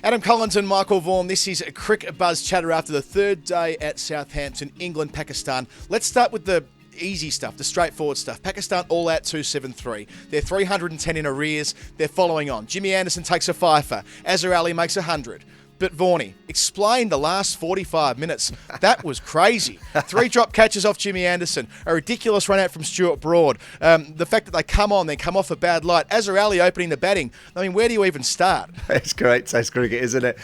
Adam Collins and Michael Vaughan. This is a Cricbuzz chatter after the third day at Southampton, England, Pakistan. Let's start with the easy stuff, the straightforward stuff. Pakistan all out 273. They're 310 in arrears. They're following on. Jimmy Anderson takes a fifer. Azhar Ali makes 100. But Vaughanie, explain the last 45 minutes. That was crazy. 3 drop catches off Jimmy Anderson. A ridiculous run out from Stuart Broad. The fact that they come off a bad light. Azhar Ali opening the batting. I mean, where do you even start? It's great Test cricket, isn't it?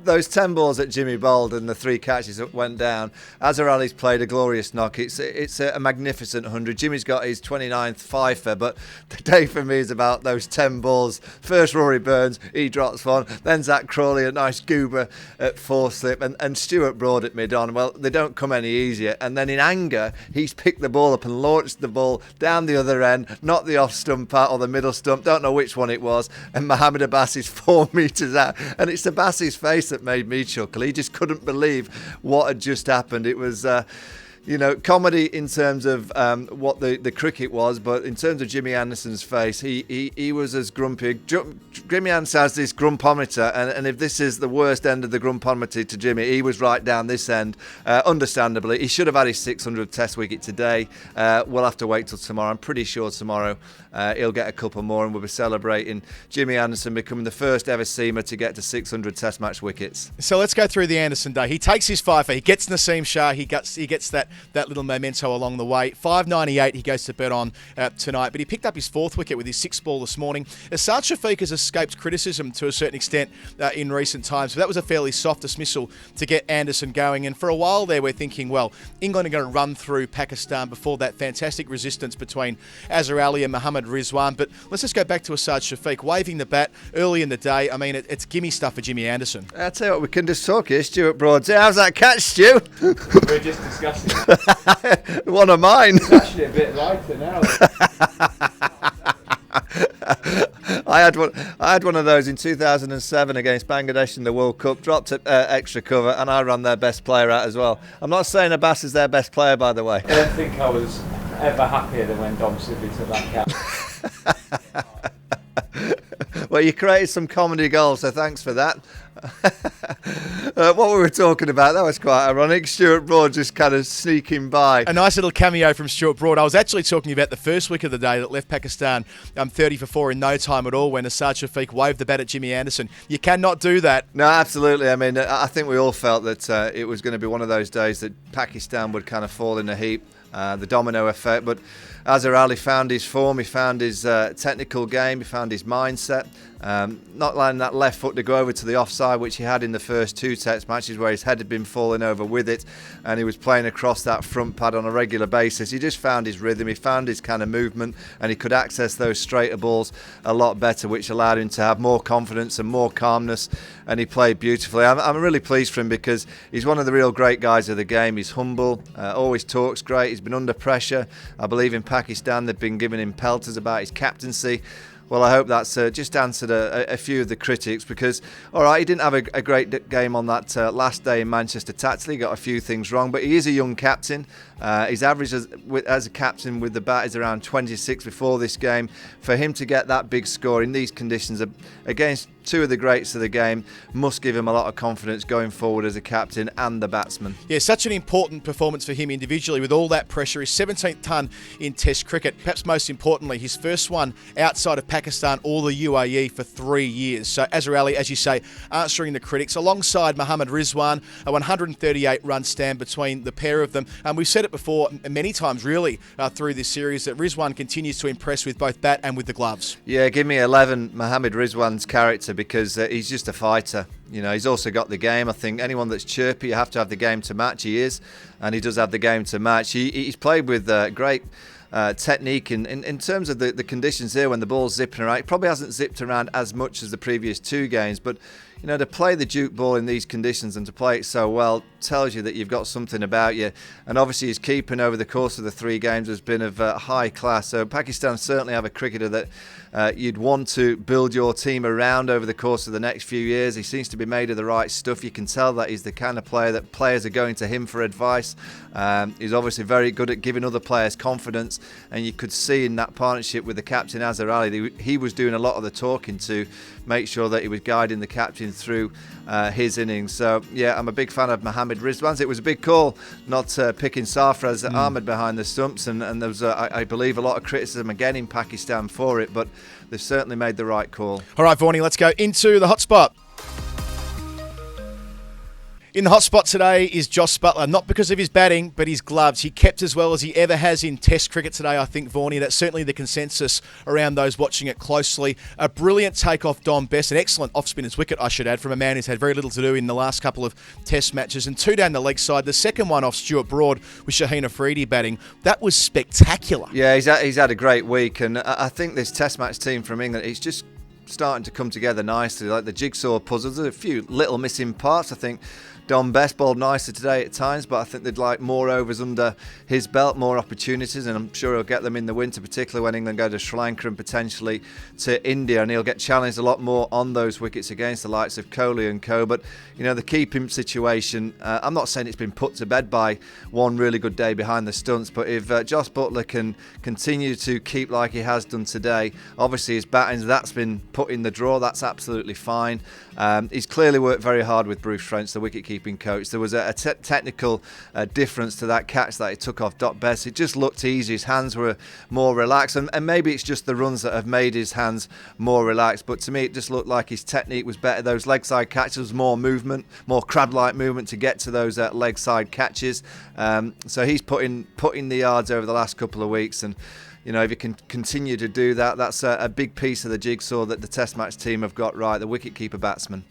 Those 10 balls that Jimmy bowled and the 3 catches that went down. Azhar Ali's played a glorious knock. It's a magnificent 100. Jimmy's got his 29th fifer, but the day for me is about those 10 balls. First Rory Burns, he drops one. Then Zach Crawley, a nice goober at 4 slip, and Stuart Broad at mid-on. Well, they don't come any easier. And then in anger, he's picked the ball up and launched the ball down the other end, not the off stump out or the middle stump, don't know which one it was, and Mohammad Abbas is 4 metres out. And it's Abbas's face that made me chuckle. He just couldn't believe what had just happened. It was comedy in terms of what the cricket was, but in terms of Jimmy Anderson's face, he was as grumpy. Jimmy Anderson has this grumpometer, and if this is the worst end of the grumpometer to Jimmy, he was right down this end. Understandably, he should have had his 600th Test wicket today. We'll have to wait till tomorrow. I'm pretty sure tomorrow he'll get a couple more, and we'll be celebrating Jimmy Anderson becoming the first ever seamer to get to 600 Test match wickets. So let's go through the Anderson day. He takes his fifer. He gets Naseem Shah. He gets that little memento along the way. 598 he goes to bed on tonight, but he picked up his 4th wicket with his 6th ball this morning. Asad Shafiq has escaped criticism to a certain extent in recent times, so that was a fairly soft dismissal to get Anderson going. And for a while there, we're thinking, well, England are going to run through Pakistan before that fantastic resistance between Azhar Ali and Mohammad Rizwan. But let's just go back to Asad Shafiq waving the bat early in the day. I mean, it's gimme stuff for Jimmy Anderson. I'll tell you what, we can just talk here. Stuart Broad, how's that catch, Stu? We're just discussing it. One of mine. It's actually a bit lighter now. I had one of those in 2007 against Bangladesh in the World Cup. Dropped extra cover, and I ran their best player out as well. I'm not saying Abbas is their best player, by the way. I don't think I was ever happier than when Dom Sibley took that catch. Well, you created some comedy goals, so thanks for that. What we were talking about, that was quite ironic. Stuart Broad just kind of sneaking by. A nice little cameo from Stuart Broad. I was actually talking about the first wicket of the day that left Pakistan 30 for 4 in no time at all when Asad Shafiq waved the bat at Jimmy Anderson. You cannot do that. No, absolutely. I mean, I think we all felt that it was going to be one of those days that Pakistan would kind of fall in a heap. The domino effect, but Azhar Ali found his form, he found his technical game, he found his mindset, not letting that left foot to go over to the offside, which he had in the first 2 Test matches where his head had been falling over with it, and he was playing across that front pad on a regular basis. He just found his rhythm, he found his kind of movement, and he could access those straighter balls a lot better, which allowed him to have more confidence and more calmness, and he played beautifully. I'm really pleased for him because he's one of the real great guys of the game. He's humble, always talks great, he's been under pressure. I believe in Pakistan they've been giving him pelters about his captaincy. Well, I hope that's just answered a few of the critics because, all right, he didn't have a great game on that last day in Manchester tactically, got a few things wrong, but he is a young captain. His average as a captain with the bat is around 26 before this game. For him to get that big score in these conditions against 2 of the greats of the game must give him a lot of confidence going forward as a captain and the batsman. Yeah, such an important performance for him individually with all that pressure. His 17th ton in Test cricket. Perhaps most importantly, his first one outside of Pakistan or the UAE for 3 years. So Azhar Ali, as you say, answering the critics alongside Mohammad Rizwan, a 138-run stand between the pair of them. We've said it before many times really through this series that Rizwan continues to impress with both bat and with the gloves. Yeah, give me 11 Mohammad Rizwan's character because he's just a fighter. You know, he's also got the game. I think anyone that's chirpy, you have to have the game to match. He is, and he does have the game to match. He's played with great technique in terms of the conditions here when the ball's zipping around. It probably hasn't zipped around as much as the previous 2 games, but you know, to play the Duke ball in these conditions and to play it so well tells you that you've got something about you. And obviously his keeping over the course of the 3 games has been of high class. So Pakistan certainly have a cricketer that you'd want to build your team around over the course of the next few years. He seems to be made of the right stuff. You can tell that he's the kind of player that players are going to him for advice. He's obviously very good at giving other players confidence, and you could see in that partnership with the captain Azhar Ali, he was doing a lot of the talking to make sure that he was guiding the captain through his innings. So, yeah, I'm a big fan of Mohammad Rizwan's. It was a big call not picking Sarfraz Ahmed behind the stumps, and there was, I believe, a lot of criticism again in Pakistan for it, but they've certainly made the right call. All right, Vaughanie, let's go into the hotspot. In the hotspot today is Josh Buttler, not because of his batting, but his gloves. He kept as well as he ever has in Test cricket today, I think, Vaughanie. That's certainly the consensus around those watching it closely. A brilliant take off Dom Bess, an excellent off-spinner's wicket, I should add, from a man who's had very little to do in the last couple of Test matches, and 2 down the leg side. The second one off Stuart Broad with Shaheen Afridi batting. That was spectacular. Yeah, he's had a great week, and I think this Test match team from England, it's just starting to come together nicely, like the jigsaw puzzles. There's a few little missing parts, I think. Dom Best bowled nicer today at times, but I think they'd like more overs under his belt, more opportunities, and I'm sure he'll get them in the winter, particularly when England go to Sri Lanka and potentially to India, and he'll get challenged a lot more on those wickets against the likes of Kohli and co. But, you know, the keeping situation, I'm not saying it's been put to bed by one really good day behind the stunts, but if Josh Buttler can continue to keep like he has done today, obviously his batting, that's been put in the drawer, that's absolutely fine. He's clearly worked very hard with Bruce French, the wicket-keeping coach. There was a technical difference to that catch that he took off Dot Bess. It just looked easy. His hands were more relaxed, and maybe it's just the runs that have made his hands more relaxed, but to me it just looked like his technique was better. Those leg side catches, more movement, more crab-like movement to get to those leg side catches. So he's put in the yards over the last couple of weeks, and you know, if you can continue to do that, that's a big piece of the jigsaw that the Test match team have got right, the wicket-keeper batsman.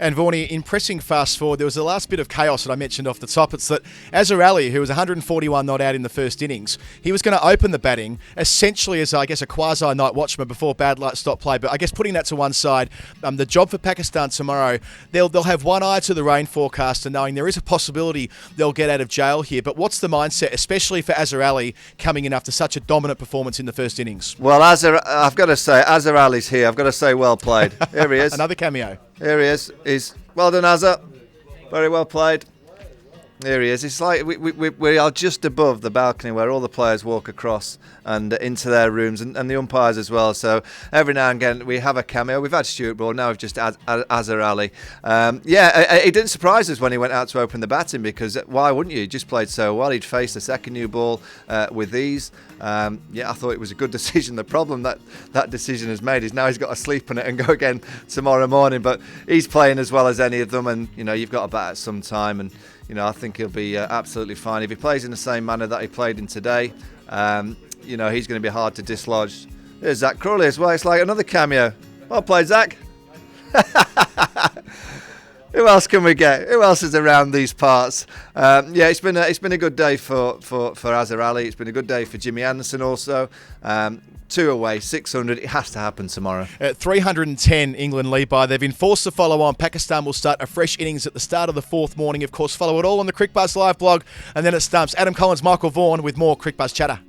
And Vaughanie, in pressing fast forward, there was the last bit of chaos that I mentioned off the top. It's that Azhar Ali, who was 141 not out in the first innings, he was going to open the batting essentially as, I guess, a quasi-night watchman before bad light stopped play. But I guess putting that to one side, the job for Pakistan tomorrow, they'll have one eye to the rain forecast and knowing there is a possibility they'll get out of jail here. But what's the mindset, especially for Azhar Ali coming in after such a dominant performance in the first innings? Well, I've got to say, Azhar Ali's here. I've got to say, well played. Here he is. Another cameo. Here he is. Well done, Azhar. Very well played. Here he is. It's like we are just above the balcony where all the players walk across and into their rooms, and the umpires as well. So every now and again we have a cameo. We've had Stuart Broad, now we've just had Azhar Ali. It didn't surprise us when he went out to open the batting, because why wouldn't you? He just played so well. He'd faced the second new ball with ease. I thought it was a good decision. The problem that decision has made is now he's got to sleep on it and go again tomorrow morning. But he's playing as well as any of them, and you know, you've got to bat at some time, and you know, I think he'll be absolutely fine if he plays in the same manner that he played in today. You know, he's going to be hard to dislodge. There's Zach Crawley as well. It's like another cameo. Well played, Zach. Who else can we get? Who else is around these parts? It's been a good day for Azhar Ali. It's been a good day for Jimmy Anderson also. 2 away, 600. It has to happen tomorrow. At 310, England lead by. They've been forced to follow on. Pakistan will start a fresh innings at the start of the 4th morning. Of course, follow it all on the Cricbuzz live blog. And then it stumps. Adam Collins, Michael Vaughan with more Cricbuzz chatter.